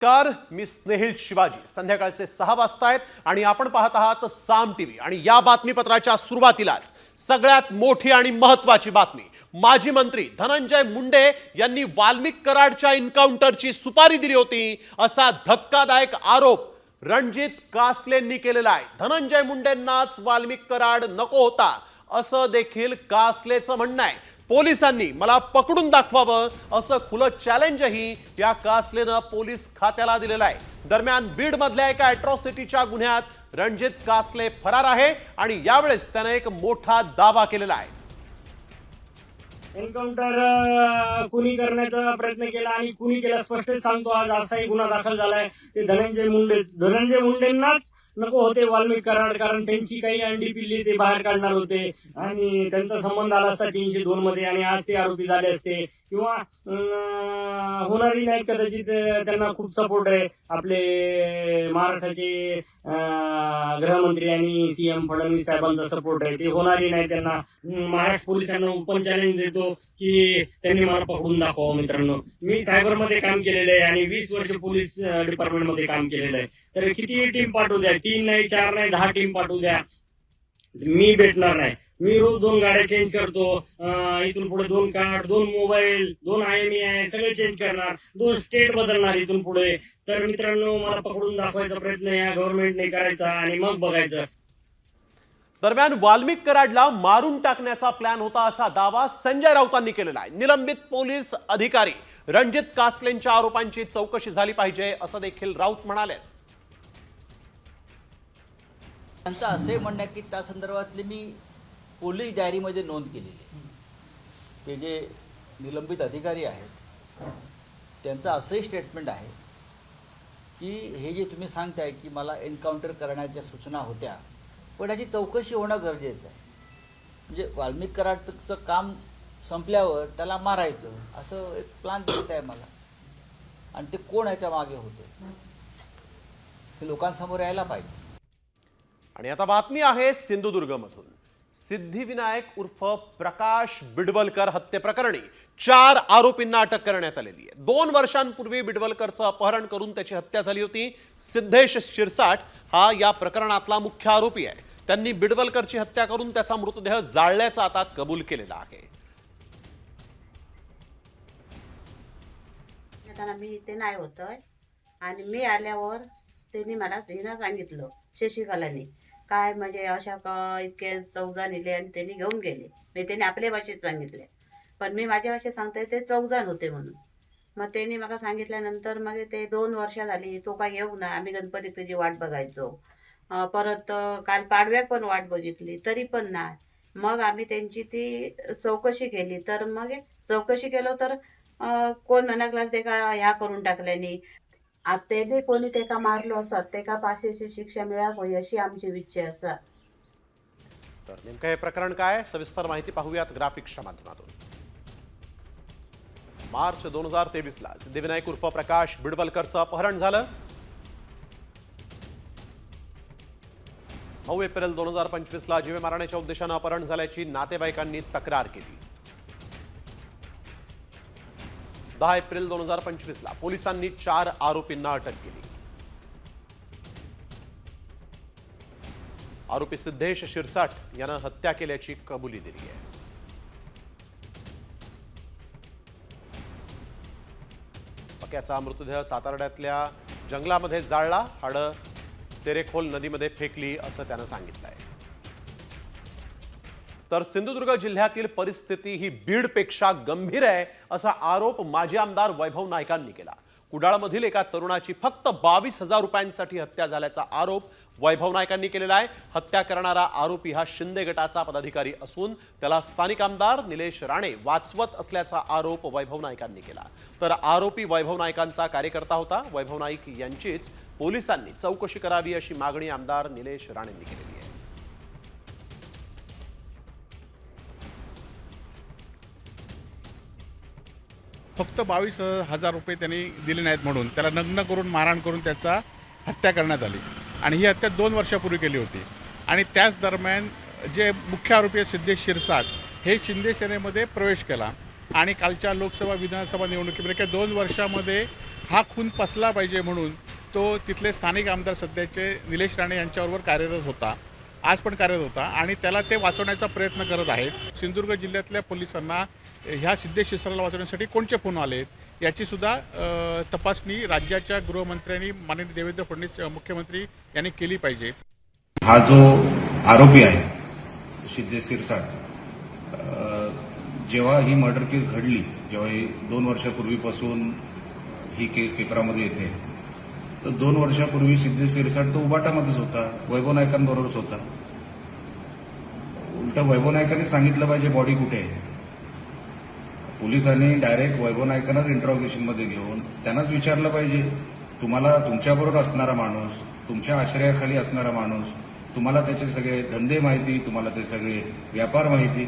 Car मी स्नेहिल शिवाजी संध्याकाळचे 6 वाजता आहेत आणि आपण पाहत आहात साम टीव्ही आणि या बातमीपत्राच्या सुरुवातीलाच सगळ्यात मोठी आणि महत्त्वाची बातमी माजी मंत्री धनंजय मुंडे यांनी वाल्मिक कराडच्या एन्काउंटरची सुपारी दिली होती असा धक्कादायक आरोप रणजित कासलेंनी केलेला आहे। धनंजय मुंडेंनाच वाल्मिक कराड नको होता असं देखील कासलेचं म्हणणं आहे। पोलिसांनी मला पकडून दाखवावं असं खुलं चॅलेंजही या कासलेनं पोलीस खात्याला दिलेलं आहे। दरम्यान बीड मधल्या एका अॅट्रॉसिटीच्या गुन्ह्यात रणजित कासले फरार आहे आणि यावेळेस त्याने एक मोठा दावा केलेला आहे। एन्काउंटर कुणी करण्याचा प्रयत्न केला आणि कुणी केला स्पष्ट सांगतो। आज असाही गुन्हा दाखल झालाय ते धनंजय मुंडेंनाच नको होते वाल्मिक कराड, कारण त्यांची काही अंडी पिल्ली ते बाहेर काढणार होते आणि त्यांचा संबंध आला असता 302 मध्ये आणि आज ते आरोपी झाले असते किंवा होणारी नाही। कदाचित त्यांना खूप सपोर्ट आहे आपले महाराष्ट्राचे गृहमंत्री आणि सीएम फडणवीस साहेबांचा सपोर्ट आहे। ते होणारी नाही। त्यांना महाराष्ट्र पोलिसांना ओपन चॅलेंज देतो की त्यांनी मला पकडून दाखवा। मित्रांनो, मी सायबर मध्ये काम केलेलं आहे आणि 20 वर्ष पोलीस डिपार्टमेंट मध्ये काम केलेलं आहे। तर किती टीम पाठवू द्या, 3 नाही 4 नाही 10 टीम पाठवू द्या, मी भेटणार नाही। मी रोज 2 गाड्या चेंज करतो, इथून पुढे 2 कार्ड, 2 मोबाईल, 2 IMEI सगळे चेंज करणार, 2 स्टेट बदलणार इथून पुढे। तर मित्रांनो, मला पकडून दाखवायचा प्रयत्न या गव्हर्नमेंटने करायचा आणि मग बघायचं। दरम्यान वाल्मिक कराडला मारून टाकण्याचा प्लॅन होता असा दावा संजय राऊतांनी केलेला आहे। निलंबित पोलीस अधिकारी रणजित कासलेंच्या आरोपांची चौकशी झाली पाहिजे असं देखील राऊत म्हणाले। त्यांचं असे म्हणणं आहे की त्या संदर्भातली मी पोलीस डायरीमध्ये नोंद केलेली आहे। ते जे निलंबित अधिकारी आहेत त्यांचं असंही स्टेटमेंट आहे की हे जे तुम्ही सांगताय की मला एन्काउंटर करण्याच्या सूचना होत्या, पण याची चौकशी होणं गरजेचं आहे। म्हणजे वाल्मिक कराडचं काम संपल्यावर त्याला मारायचं असं एक प्लान दिसत आहे मला, आणि ते कोण याच्या मागे होते हे लोकांसमोर यायला पाहिजे। आणि आता बातमी आहे सिंधुदुर्गमधून। सिद्धिविनायक उर्फ प्रकाश बिडवलकर हत्येप्रकरणी 4 आरोपींना अटक करण्यात आलेली आहे। 2 वर्षांपूर्वी बिडवलकरचं अपहरण करून त्याची हत्या झाली होती। सिद्धेश शिरसाट हा या प्रकरणातला मुख्य आरोपी आहे। त्यांनी बिडवलकरची हत्या करून त्याचा मृतदेह जाळल्याचा आता कबूल केलेला आहे। मी इथे नाही होतोय आणि मी आल्यावर त्यांनी मला सांगितलं शशिकलाने काय म्हणजे अशा इतके 14 नेले आणि त्यांनी घेऊन गेले। मी त्यांनी आपल्या भाषेत सांगितले, पण मी माझ्या भाषेत सांगते ते 14 होते म्हणून। मग त्यांनी मला सांगितल्यानंतर मग ते 2 वर्ष झाली तो काय येऊ ना, आम्ही गणपती तुझी वाट बघायचो। परत काल पाडव्याक पण वाट बघितली तरी पण नाही। मग आम्ही त्यांची ती चौकशी केली, तर मग चौकशी केलं तर कोण म्हणाकला ते का ह्या करून टाकल्याने त्याने कोणी ते का मारलो असत ते का फाशीची शिक्षा मिळावी अशी आमची इच्छा असा। तर नेमकं हे प्रकरण काय, सविस्तर माहिती पाहूयात ग्राफिक्सच्या माध्यमातून। मार्च 2023 ला सिद्धिविनायक उर्फ प्रकाश बिडवलकरचं अपहरण झालं। 9 एप्रिल 2025 ला जीवे मारण्याच्या उद्देशानं अपहरण झाल्याची नातेवाईकांनी तक्रार केली। 10 एप्रिल 2025 ला पोलिसांनी 4 आरोपींना अटक केली। आरोपी सिद्धेश शिरसाट यानं हत्या केल्याची कबुली दिली आहे। पक्याचा मृतदेह सातारड्यातल्या जंगलामध्ये जाळला, हाडं तेरेखोल नदीमध्ये फेकली असं त्यानं सांगितलंय। तर सिंधुदुर्ग जिल्ह्यातील परिस्थिती ही बीडपेक्षा गंभीर आहे असा आरोप माजी आमदार वैभव नाईकांनी केला। कुडाळमधील एका तरुणाची फक्त 22,000 रुपयांसाठी हत्या झाल्याचा आरोप वैभव नाईकांनी केलेला आहे। हत्या करणारा आरोपी हा शिंदे गटाचा पदाधिकारी असून त्याला स्थानिक आमदार निलेश राणे वाचवत असल्याचा आरोप वैभव नाईकांनी केला। तर आरोपी वैभव नाईकांचा कार्यकर्ता होता। वैभव नाईक यांचीच पोलिसांनी चौकशी करावी अशी मागणी आमदार निलेश राणेंनी केलेली आहे। फक्त 22,000 रुपये त्यांनी दिले नाहीत म्हणून त्याला नग्न करून मारहाण करून त्याचा हत्या करण्यात आली आणि ही हत्या 2 वर्षापूर्वी केली होती। आणि त्याच दरम्यान जे मुख्य आरोपी आहेत सिद्धेश शिरसाट हे शिंदे सेनेमध्ये प्रवेश केला आणि कालच्या लोकसभा विधानसभा निवडणुकीमध्ये 2 वर्षामध्ये हा खून पसला पाहिजे म्हणून तो तिथले स्थानिक आमदार सध्याचे निलेश राणे यांच्याबरोबर कार्यरत होता, आज पण कार्यरत होता आणि त्याला ते वाचवण्याचा प्रयत्न करत आहेत. सिंधुदुर्ग जिल्ह्यातल्या पोलिसांना ह्या सिद्धेश शिरसाटला वाचवण्यासाठी कोणते फोन आलेत याचीसुद्धा तपासणी राज्याच्या गृहमंत्र्यांनी माननीय देवेंद्र फडणवीस मुख्यमंत्री यांनी केली पाहिजे. हा जो आरोपी आहे सिद्धेश शिरसाट, जेव्हा ही मर्डर केस घडली, जेव्हा ही 2 वर्षापूर्वीपासून ही केस पेपरामध्ये येते, तर 2 वर्षापूर्वी सिद्धेश शिरसाट तो उबाटामध्येच होता, वैभव नाईकांबरोबरच होता. उलटा वैभव नाईकांनी सांगितलं पाहिजे बॉडी कुठे आहे. पोलिसांनी डायरेक्ट वैभव नाईकांनाच इंट्रॉगेशनमध्ये घेऊन त्यांनाच विचारलं पाहिजे, तुम्हाला तुमच्याबरोबर असणारा माणूस, तुमच्या आश्रयाखाली असणारा माणूस, तुम्हाला त्याचे सगळे धंदे माहिती, तुम्हाला ते सगळे व्यापार माहिती,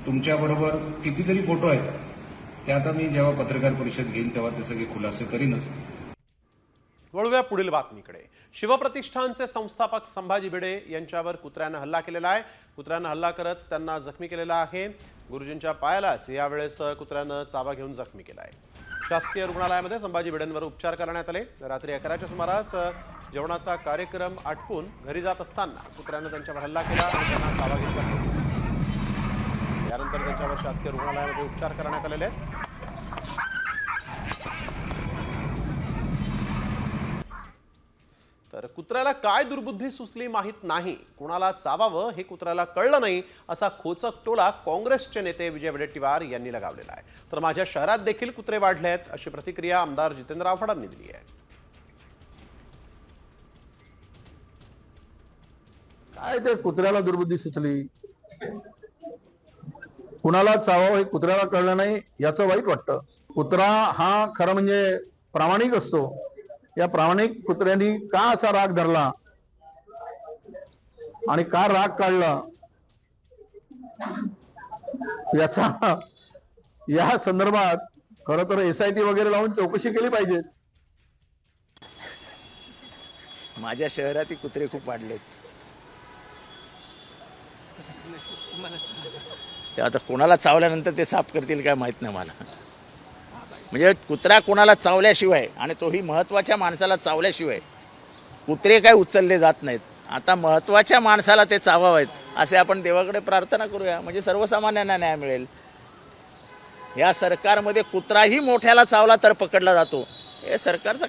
तुमच्याबरोबर कितीतरी फोटो आहेत, ते आता मी जेव्हा पत्रकार परिषद घेईन तेव्हा ते सगळे खुलासे करीनच. वळूया पुढील बातमीकडे. शिवप्रतिष्ठानचे संस्थापक संभाजी भिडे यांच्यावर कुत्र्यानं हल्ला केलेला आहे. कुत्र्यानं हल्ला करत त्यांना जखमी केलेला आहे. गुरुजींच्या पायालाच यावेळेस कुत्र्यानं चावा घेऊन जखमी केला आहे. शासकीय रुग्णालयामध्ये संभाजी भिडेंवर उपचार करण्यात आले. रात्री 11च्या सुमारास जेवणाचा कार्यक्रम आटपून घरी जात असताना कुत्र्यानं त्यांच्यावर हल्ला केला आणि त्यांना चावा घेऊन जखमी केला. यानंतर त्यांच्यावर शासकीय रुग्णालयामध्ये उपचार करण्यात आलेले आहेत. तर कुत्र्याला काय दुर्बुद्धी सुचली माहीत नाही, कुणाला चावावं हे कुत्र्याला कळलं नाही, असा खोचक टोला काँग्रेसचे नेते विजय वडेट्टीवार यांनी लगावलेला आहे. तर माझ्या शहरात देखील कुत्रे वाढले आहेत, अशी प्रतिक्रिया आमदार जितेंद्र आव्हाडांनी दिली आहे. काय ते कुत्र्याला दुर्बुद्धी सुचली, कुणाला चावावं हे कुत्र्याला कळलं नाही याचं वाईट वाटतं. कुत्रा हा खरं म्हणजे प्रामाणिक असतो. या प्रामाणिक कुत्र्यांनी का असा राग धरला आणि का राग काढला याचा या संदर्भात खरं तर SIT वगैरे लावून चौकशी केली पाहिजे. माझ्या शहरातील कुत्रे खूप वाढलेत. ते आता कोणाला चावल्यानंतर ते साफ करतील काय माहित नाही मला. म्हणजे कुत्रा कोणाला चावल्याशिवाय आणि तोही महत्त्वाच्या माणसाला चावल्याशिवाय कुत्रे काय उचलले जात नाहीत. आता महत्त्वाच्या माणसाला ते चावावेत असे आपण देवाकडे प्रार्थना करूया, म्हणजे सर्वसामान्यांना न्याय मिळेल. या सरकारमध्ये कुत्राही मोठ्याला चावला तर पकडला जातो. हे सरकारचं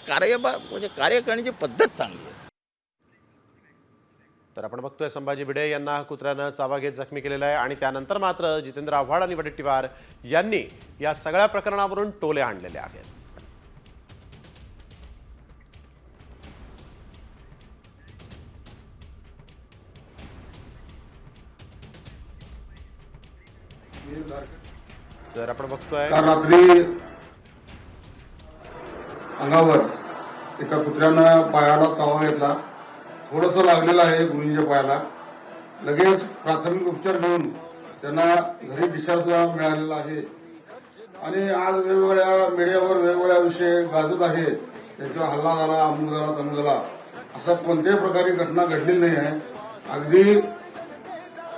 म्हणजे कार्य करण्याची पद्धत चांगली आहे. तर आपण बघतोय संभाजी भिडे यांना कुत्र्यानं चावा घेत जखमी केलेला आहे आणि त्यानंतर मात्र जितेंद्र आव्हाड आणि वडेट्टीवार यांनी या सगळ्या प्रकरणावरून टोले आणलेले आहेत. जर आपण बघतोय काल रात्री अंगावर एका कुत्र्यानं पायाला चावा घेतला. थोडंसं लागलेलं आहे गुरुजींच्या पायाला. लगेच प्राथमिक उपचार घेऊन त्यांना घरी डिस्चार्ज मिळालेला आहे. आणि आज वेगवेगळ्या मीडियावर वेगवेगळ्या विषय गाजत आहे, त्याच्यावर हल्ला झाला, अमुक झाला, तमुक झाला, असं कोणत्याही प्रकारे घटना घडलेली नाही आहे. अगदी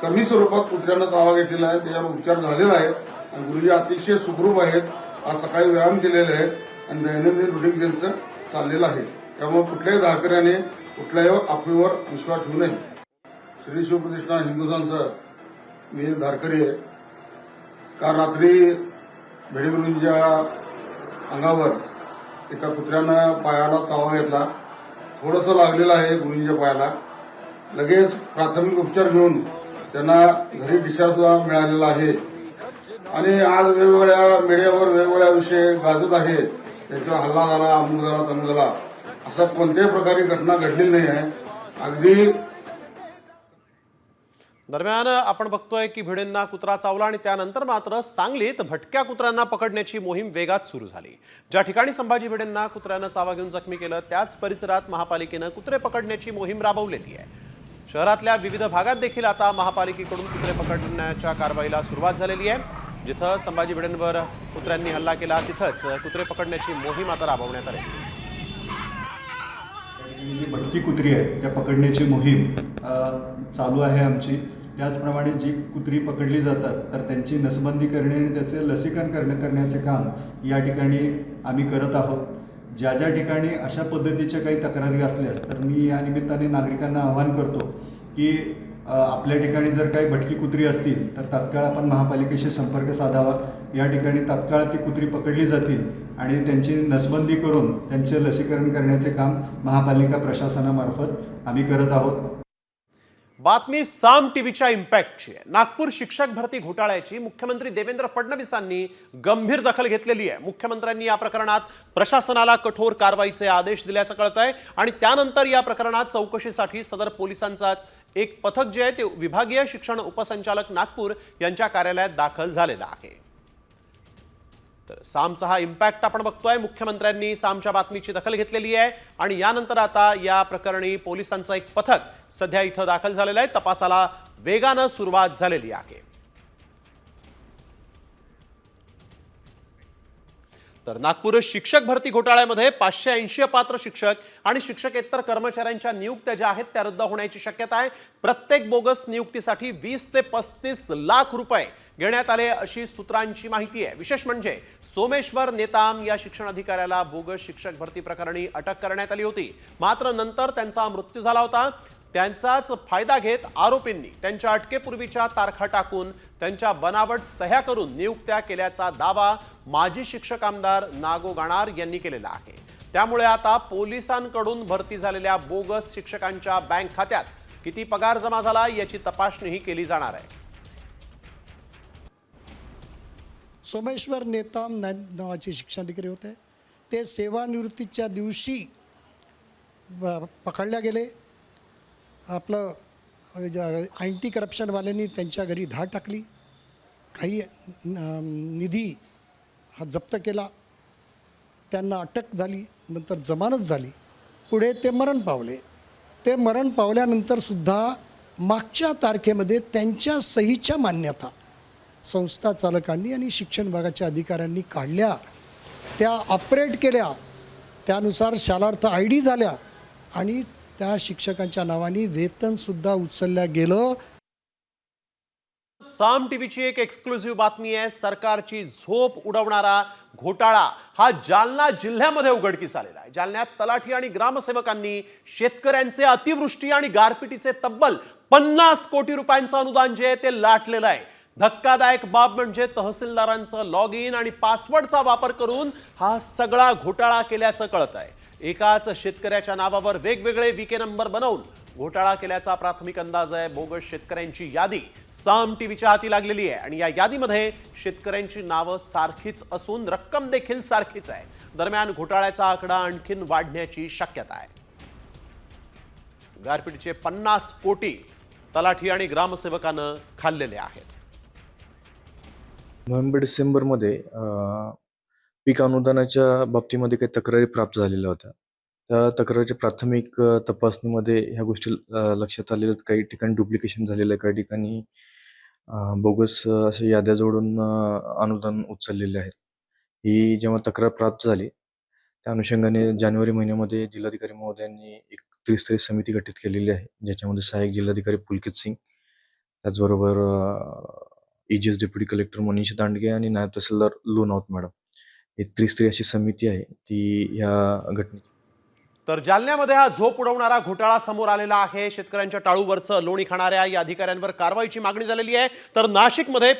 कमी स्वरूपात कुत्र्यानं चावा घेतलेला आहे, त्याच्यावर उपचार झालेला आहे आणि गुरुजी अतिशय सुखरूप आहेत. आज सकाळी व्यायाम केलेले आहेत आणि दैनंदिन रुटीन त्यांचं चाललेलं आहे. त्यामुळे कुठल्याही धारकऱ्याने कुठल्याही अफवेवर विश्वास ठेवू नये. श्री शिवप्रतिष्ठान हिंदुस्थानचं मी एक धारकरी आहे. काल रात्री भिडेगुरूंच्या अंगावर एका कुत्र्यानं पायाला चावा घेतला. थोडंसं लागलेलं आहे गुरुजींच्या पायाला. लगेच प्राथमिक उपचार घेऊन त्यांना घरी डिस्चार्ज मिळालेला आहे. आणि आज वेगवेगळ्या मीडियावर वेगवेगळ्या विषय गाजत आहे, त्याच्यावर हल्ला झाला, अमुक झाला, तमुक झाला, असं कोणत्याही प्रकारे घटना घडलेली नाही आहे. अगदी दरम्यान आपण बघतोय की भिडेंना कुत्रा चावला आणि त्यानंतर मात्र सांगलीत भटक्या कुत्र्यांना पकडण्याची मोहीम वेगात सुरू झाली. ज्या ठिकाणी संभाजी भिडेंना कुत्र्यानं चावा घेऊन जखमी केलं त्याच परिसरात महापालिकेनं कुत्रे पकडण्याची मोहीम राबवलेली आहे. शहरातल्या विविध भागात देखील आता महापालिकेकडून कुत्रे पकडण्याच्या कारवाईला सुरुवात झालेली आहे. जिथं संभाजी भिडेंवर कुत्र्यांनी हल्ला केला तिथंच कुत्रे पकडण्याची मोहीम आता राबवण्यात आली. जी भटकी कुत्री आहे त्या पकडण्याची मोहीम चालू आहे आमची. त्याचप्रमाणे जी कुत्री पकडली जातात तर त्यांची नसबंदी करणे आणि त्याचे लसीकरण करण्याचे काम या ठिकाणी आम्ही करत आहोत. ज्या ज्या ठिकाणी अशा पद्धतीच्या काही तक्रारी असल्यास तर मी या निमित्ताने नागरिकांना आवाहन करतो की आपल्या ठिकाणी जर काही भटकी कुत्री असतील तर तात्काळ आपण महापालिकेशी संपर्क साधावा. या ठिकाणी तात्काळ ती कुत्री पकडली जातील आणि त्यांची नसबंदी करून त्यांचे लसीकरण करण्याचे काम महापालिका प्रशासनामार्फत आम्ही करत आहोत. बातमी साम टीव्हीच्या इम्पॅक्टची आहे. नागपूर शिक्षक भरती घोटाळ्याची मुख्यमंत्री देवेंद्र फडणवीसांनी गंभीर दखल घेतलेली आहे. मुख्यमंत्र्यांनी या प्रकरणात प्रशासनाला कठोर कारवाईचे आदेश दिल्याचं कळतंय आणि त्यानंतर या प्रकरणात चौकशीसाठी सदर पोलिसांचाच एक पथक जे आहे ते विभागीय शिक्षण उपसंचालक नागपूर यांच्या कार्यालयात दाखल झालेलं आहे. तर सामचा हा इम्पॅक्ट आपण बघतोय. मुख्यमंत्र्यांनी सामच्या बातमीची दखल घेतलेली आहे आणि यानंतर आता या प्रकरणी पोलिसांचं एक पथक सध्या इथं दाखल झालेलं आहे. तपासाला वेगानं सुरुवात झालेली आहे. तर नागपूर शिक्षक भरती घोटाळ्यामध्ये 580 अपात्र शिक्षक आणि शिक्षकेतर कर्मचाऱ्यांच्या नियुक्त्या ज्या आहेत त्या रद्द होण्याची शक्यता आहे. प्रत्येक बोगस नियुक्तीसाठी 20 ते 35 लाख रुपये घेण्यात आले अशी सूत्रांची माहिती आहे. विशेष म्हणजे सोमेश्वर नेताम या शिक्षण अधिकाऱ्याला बोगस शिक्षक भरती प्रकरणी अटक करण्यात आली होती. मात्र नंतर त्यांचा मृत्यू झाला होता. त्यांचाच फायदा घेत आरोपींनी त्यांच्या अटकेपूर्वीच्या तारखा टाकून त्यांच्या बनावट सह्या करून नियुक्त्या केल्याचा दावा माजी शिक्षक आमदार नागो गाणार यांनी केलेला आहे. त्यामुळे आता पोलिसांकडून भरती झालेल्या बोगस शिक्षकांच्या बँक खात्यात किती पगार जमा झाला याची तपासणीही केली जाणार आहे. सोमेश्वर नेताम नावाचे शिक्षणाधिकारी होते. ते सेवानिवृत्तीच्या दिवशी पकडल्या गेले. आपलं अँटी करप्शनवाल्यांनी त्यांच्या घरी धाड टाकली. काही निधी हा जप्त केला. त्यांना अटक झाली. नंतर जमानत झाली. पुढे ते मरण पावले. ते मरण पावल्यानंतरसुद्धा मागच्या तारखेमध्ये त्यांच्या सहीच्या मान्यता संस्था चालकांनी आणि शिक्षण विभागाच्या अधिकाऱ्यांनी काढल्या. त्या ऑपरेट केल्या. त्यानुसार शालार्थ ID झाल्या आणि त्या शिक्षकांच्या नावाने वेतनसुद्धा उचलल्या गेलं. साम टीव्हीची एक एक्सक्लुझिव्ह बातमी आहे. सरकारची झोप उडवणारा घोटाळा हा जालना जिल्ह्यामध्ये उघडकीस आलेला आहे. जालन्यात तलाठी आणि ग्रामसेवकांनी शेतकऱ्यांचे अतिवृष्टी आणि गारपिटीचे तब्बल 50 कोटी रुपयांचं अनुदान जे आहे ते लाटलेलं आहे. धक्कादायक बाब म्हणजे तहसीलदारांचं लॉग इन आणि पासवर्डचा वापर करून हा सगळा घोटाळा केल्याचं कळत आहे. एकाच शेतकऱ्याच्या नावावर वेगवेगळे विके नंबर बनवून घोटाळा केल्याचा प्राथमिक अंदाज आहे. बोगस शेतकऱ्यांची यादी साम टीव्हीच्या हाती लागलेली आहे आणि या यादीमध्ये शेतकऱ्यांची नावं सारखीच असून रक्कम देखील सारखीच आहे. दरम्यान घोटाळ्याचा आकडा आणखीन वाढण्याची शक्यता आहे. गारपिटीचे 50 कोटी तलाठी आणि ग्रामसेवकानं खाल्लेले आहेत. नोव्हेंबर-डिसेंबरमध्ये पीक अनुदानाच्या बाबतीमध्ये काही तक्रारी प्राप्त झालेल्या होत्या. त्या तक्रारीच्या प्राथमिक तपासणीमध्ये ह्या गोष्टी लक्षात आलेल्या आहेत. काही ठिकाणी डुप्लिकेशन झालेलं आहे. काही ठिकाणी बोगस अशा याद्या जोडून अनुदान उचललेले आहेत. ही जेव्हा तक्रार प्राप्त झाली त्या अनुषंगाने जानेवारी महिन्यामध्ये जिल्हाधिकारी महोदयांनी एक त्रिस्तरीय समिती गठीत केलेली आहे. ज्याच्यामध्ये सहाय्यक जिल्हाधिकारी पुलकित सिंग, त्याचबरोबर EGS deputy collector Manish Dandge आणि नायब तहसीलदार लोणावत मॅडम, ही त्रिस्तरीय अशी समिती आहे ती या घटनेची. तर जालन्यामध्ये हा झोप उडवणारा घोटाळा समोर आलेला आहे. शेतकऱ्यांच्या टाळूवरचं लोणी खाणाऱ्या या अधिकाऱ्यांवर कारवाईची मागणी झालेली आहे. तर नाशिकमध्ये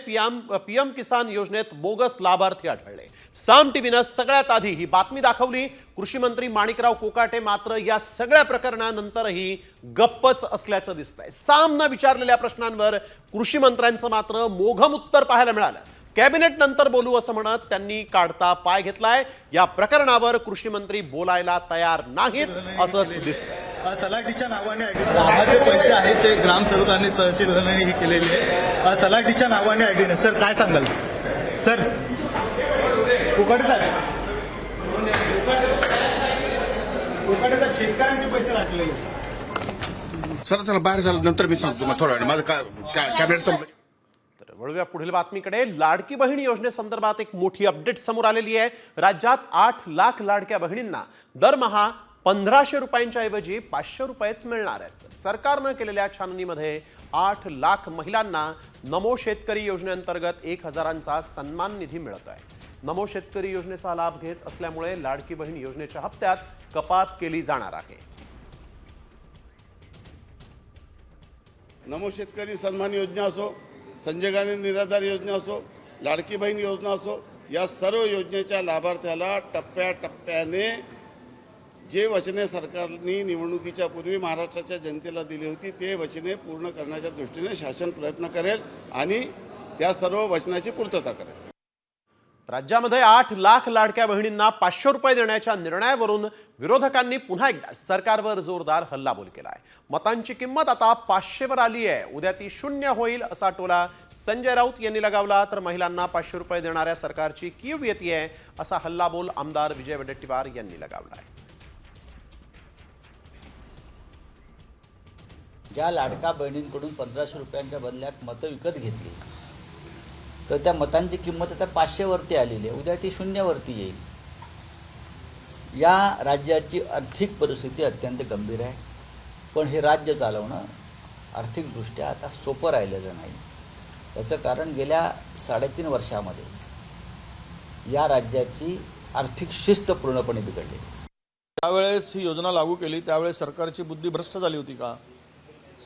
पीएम किसान योजनेत बोगस लाभार्थी आढळले. साम टीव्हीनं सगळ्यात आधी ही बातमी दाखवली. कृषी मंत्री माणिकराव कोकाटे मात्र या सगळ्या प्रकरणानंतरही गप्पच असल्याचं दिसतंय. सामनं विचारलेल्या प्रश्नांवर कृषी मंत्र्यांचं मात्र मोघम उत्तर पाहायला मिळालं. कॅबिनेट नंतर बोलू असं म्हणत त्यांनी काढता पाय घेतलाय. या प्रकरणावर कृषी मंत्री बोलायला तयार नाहीत असंच दिसतंय. तलाठीच्या नावाने जे पैसे आहेत ते ग्रामसेवकांनी तहसीलदारांनी हे केलेले आहे. तलाठीच्या नावाने आयडी. सर काय सांगाल सर? शेतकऱ्यांचे पैसे लागले. सर चला बाहेर झालं नंतर मी सांगतो मग थोड्या वेळ माझं कॅबिनेट संपलं. तर वळूया पुढील बातमीकडे. लाडकी बहीण योजनेसंदर्भात एक मोठी अपडेट समोर आलेली आहे. राज्यात 8 लाख लाडक्या बहिणींना दरमहा 1500 रुपयांच्या ऐवजी 500 रुपयेच मिळणार आहेत. सरकारनं केलेल्या छाननीमध्ये 8 लाख महिलांना नमो शेतकरी योजनेअंतर्गत 1000चा सन्मान निधी मिळत आहे. नमो शेतकरी योजनेचा लाभ घेत असल्यामुळे लाडकी बहीण योजनेच्या हप्त्यात कपात केली जाणार आहे. नमो शेतकरी सन्मान योजना असो, संजय गांधी निराधार योजना असो, लाडकी बहीण योजना असो, या सर्व योजनेच्या लाभार्थ्याला टप्प्याटप्प्याने जे वचने सरकारने निवडणुकीच्या पूर्वी महाराष्ट्राच्या जनतेला दिली होती ते वचने पूर्ण करण्याच्या दृष्टीने शासन प्रयत्न करेल आणि त्या सर्व वचनाची पूर्तता करेल. राज्यामध्ये 8 लाख लाडक्या बहिणींना 500 रुपये देण्याच्या निर्णयावरून विरोधकांनी पुन्हा एकदा सरकारवर जोरदार हल्लाबोल केलाय. मतांची किंमत आता 500 वर आली आहे, उद्या ती 0 होईल असा टोला संजय राऊत यांनी लगावला. तर महिलांना 500 रुपये देणाऱ्या सरकारची कीव येतेय असा हल्लाबोल आमदार विजय वडेट्टीवार यांनी लगावलाय. ज्या लाडका बहिणींकडून 1500 रुपयांच्या बदल्यात मतं विकत घेतली तर त्या मतांची किंमत आता 500 वरती आलेली आहे, उद्या ती 0 वरती येईल. या राज्याची आर्थिक परिस्थिती अत्यंत गंभीर आहे, पण हे राज्य चालवणं आर्थिकदृष्ट्या आता सोपं राहिलेलं नाही. याचं कारण गेल्या 3.5 वर्षामध्ये या राज्याची आर्थिक शिस्त पूर्णपणे बिघडली. त्यावेळेस ही योजना लागू केली त्यावेळेस सरकारची बुद्धी भ्रष्ट झाली होती का?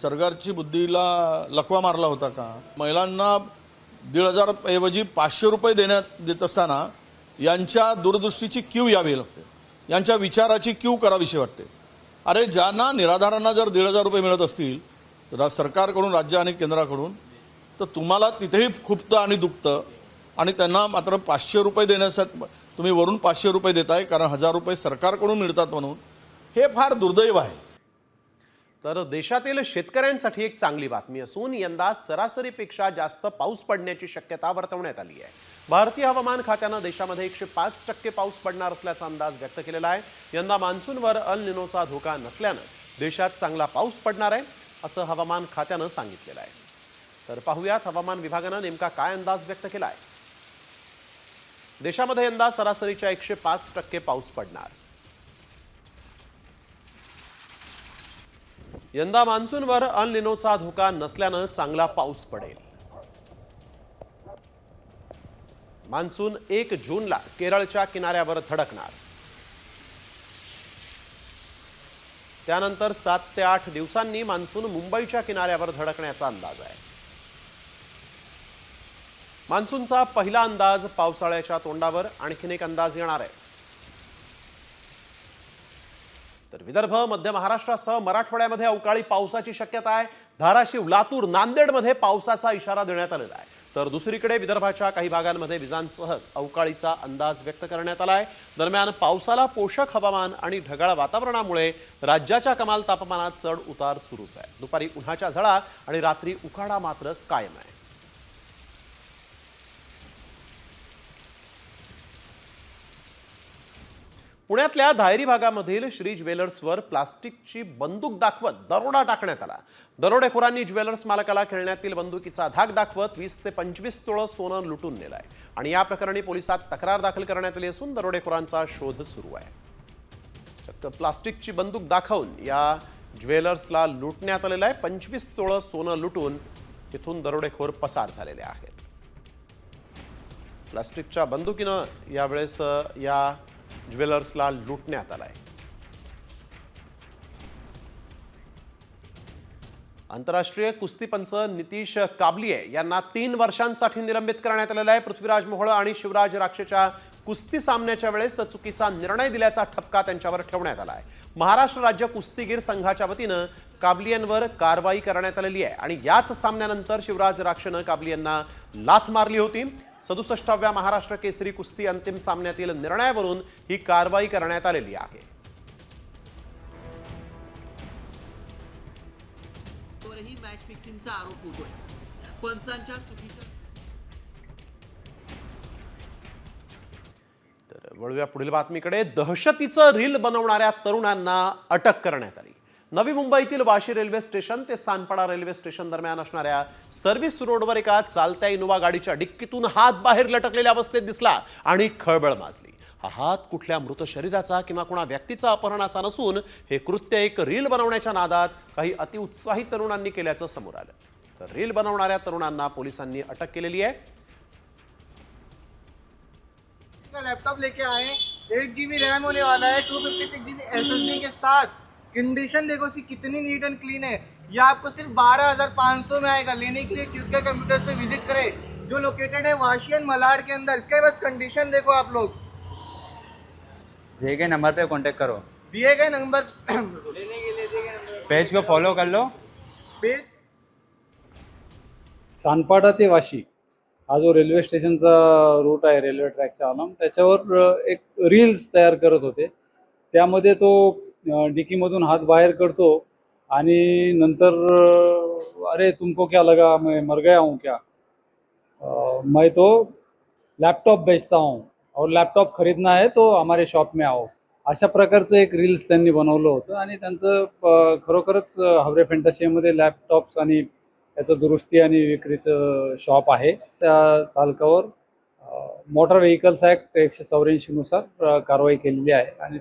सरकारची बुद्धीला लकवा मारला होता का? महिलांना 1,500 ऐवजी 500 रुपये देत असताना यांच्या दूरदृष्टीची कीव यावी लागते, यांच्या विचाराची कीव करावीशी वाटते. अरे ज्यांना निराधारांना जर 1,500 रुपये मिळत असतील सरकारकडून, राज्य आणि केंद्राकडून, तर तुम्हाला तिथेही खुपतं आणि दुखतं आणि त्यांना मात्र 500 रुपये देण्यासाठी तुम्ही वरून 500 रुपये देताय कारण 1,000 रुपये सरकारकडून मिळतात म्हणून. हे फार दुर्दैव आहे. तर देशातील शेतकऱ्यांसाठी एक चांगली बातमी असून यंदा सरासरीपेक्षा जास्त पाऊस पडण्याची शक्यता वर्तवण्यात आली आहे. भारतीय हवामान खात्यानं देशामध्ये 105% पाऊस पडणार असल्याचा अंदाज व्यक्त केलेला आहे. यंदा मान्सूनवर अल निनोचा धोका नसल्यानं देशात चांगला पाऊस पडणार आहे असं हवामान खात्यानं सांगितलेलं आहे. तर पाहूयात हवामान विभागानं नेमका काय अंदाज व्यक्त केला आहे. देशामध्ये यंदा सरासरीच्या 105% पाऊस पडणार. यंदा मान्सूनवर अल निनोचा धोका नसल्यानं चांगला पाऊस पडेल. मान्सून 1 जूनला केरळच्या किनाऱ्यावर धडकणार. त्यानंतर 7 ते 8 दिवसांनी मान्सून मुंबईच्या किनाऱ्यावर धडकण्याचा अंदाज आहे. मान्सूनचा पहिला अंदाज पावसाळ्याच्या तोंडावर आणखीन एक अंदाज येणार आहे. तर विदर्भ, मध्य महाराष्ट्रासह मराठवाड्यामध्ये अवकाळी पावसाची शक्यता आहे. धाराशिव, लातूर, नांदेडमध्ये पावसाचा इशारा देण्यात आलेला आहे. तर दुसरीकडे विदर्भाच्या काही भागांमध्ये विजांसह अवकाळीचा अंदाज व्यक्त करण्यात आला आहे. दरम्यान पावसाला पोषक हवामान आणि ढगाळ वातावरणामुळे राज्याच्या कमाल तापमानात चढ उतार सुरूच आहे. दुपारी उन्हाच्या झळा आणि रात्री उकाडा मात्र कायम आहे. पुण्यातल्या धायरी भागामधील श्री ज्वेलर्सवर प्लास्टिकची बंदूक दाखवत दरोडा टाकण्यात आला. दरोडेखोरांनी ज्वेलर्स मालकाला खेळण्यातील बंदुकीचा धाक दाखवत 20 ते 25 तोळं सोनं लुटून नेलंय आणि या प्रकरणी पोलिसात तक्रार दाखल करण्यात आली असून दरोडेखोरांचा शोध सुरू आहे. चक्क प्लास्टिकची बंदूक दाखवून या ज्वेलर्सला लुटण्यात आलेलं आहे. 25 तोळं सोनं लुटून तिथून दरोडेखोर पसार झालेले आहेत. प्लास्टिकच्या बंदुकीनं यावेळेस या ज्वेलर्सला लुटण्यात आलाय. आंतरराष्ट्रीय कुस्तीपंच नितीश काबलिये यांना 3 वर्षांसाठी निलंबित करण्यात आलेला आहे. पृथ्वीराज मोहोळ आणि शिवराज राक्षेच्या कुस्ती सामन्याच्या वेळेस चुकीचा निर्णय दिल्याचा ठपका त्यांच्यावर ठेवण्यात आला आहे. महाराष्ट्र राज्य कुस्तीगीर संघाच्या वतीनं काबलियांवर कारवाई करण्यात आलेली आहे आणि याच सामन्यानंतर शिवराज राक्षेनं काबलियांना लाथ मारली होती. 67व्या महाराष्ट्र केसरी कुस्ती अंतिम सामन्यातील निर्णयावरून ही कारवाई करण्यात आलेली आहे. मॅच फिक्सिंगचा आरोप होतोय. पंचांच्या चुकीच्या. तर वळूया पुढील बातमीकडे. दहशतीचं रील बनवणाऱ्या तरुणांना अटक करण्यात आली. नवी मुंबईतील वाशी रेल्वे स्टेशन ते सानपाडा रेल्वे स्टेशन दरम्यान असणाऱ्या सर्व्हिस रोडवर एका चालत्या इनोवा गाडीच्या डिक्कीतून हात बाहेर लटकलेल्या अवस्थेत दिसला आणि खळबळ माजली. हा हात कुठल्या मृत शरीराचा किंवा कोणा व्यक्तीचा अपहरणाचा नसून हे कृत्य एक रील बनवण्याच्या नादात काही अतिउत्साही तरुणांनी केल्याचं समोर आलं. तर रील बनवणाऱ्या तरुणांना पोलिसांनी अटक केलेली आहे. लैपटॉप लेके आए, 8 GB रैम होने वाला है, 256 GB SSD के साथ। कंडीशन देखो इसकी कितनी नीट एंड क्लीन है। ये आपको सिर्फ 12,500 में आएगा। लेने के लिए किसके कंप्यूटर्स पे विजिट करें, जो लोकेटेड है वाशियन मलाड के अंदर। इसका बस कंडीशन देखो आप लोग, दिए गए नंबर पे कांटेक्ट करो, दिए गए नंबर लेने के लिए दिए गए नंबर पेज को फॉलो कर लो। पेज सानपाडा ते वाशी हा जो रेल्वे स्टेशनचा रूट आहे, रेल्वे ट्रॅकच्या अलम, त्याच्यावर एक रील्स तयार करत होते. त्यामध्ये तो डिकीमधून हात बाहेर करतो आणि नंतर अरे तुमको क्या लगा मैं मर गया हूँ क्या, मैं तो लॅपटॉप बेचता हूँ और लॅपटॉप खरीदना है तो हमारे शॉप में आओ, अशा प्रकारचं एक रील्स त्यांनी बनवलं होतं. आणि त्यांचं खरोखरच हावरे फॅन्टासियामध्ये लॅपटॉप्स आणि याचं दुरुस्ती आणि विक्रीचं शॉप आहे. त्या चालकावर मोटार व्हेकल्स ॲक्ट 184 नुसार कारवाई केलेली आहे आणि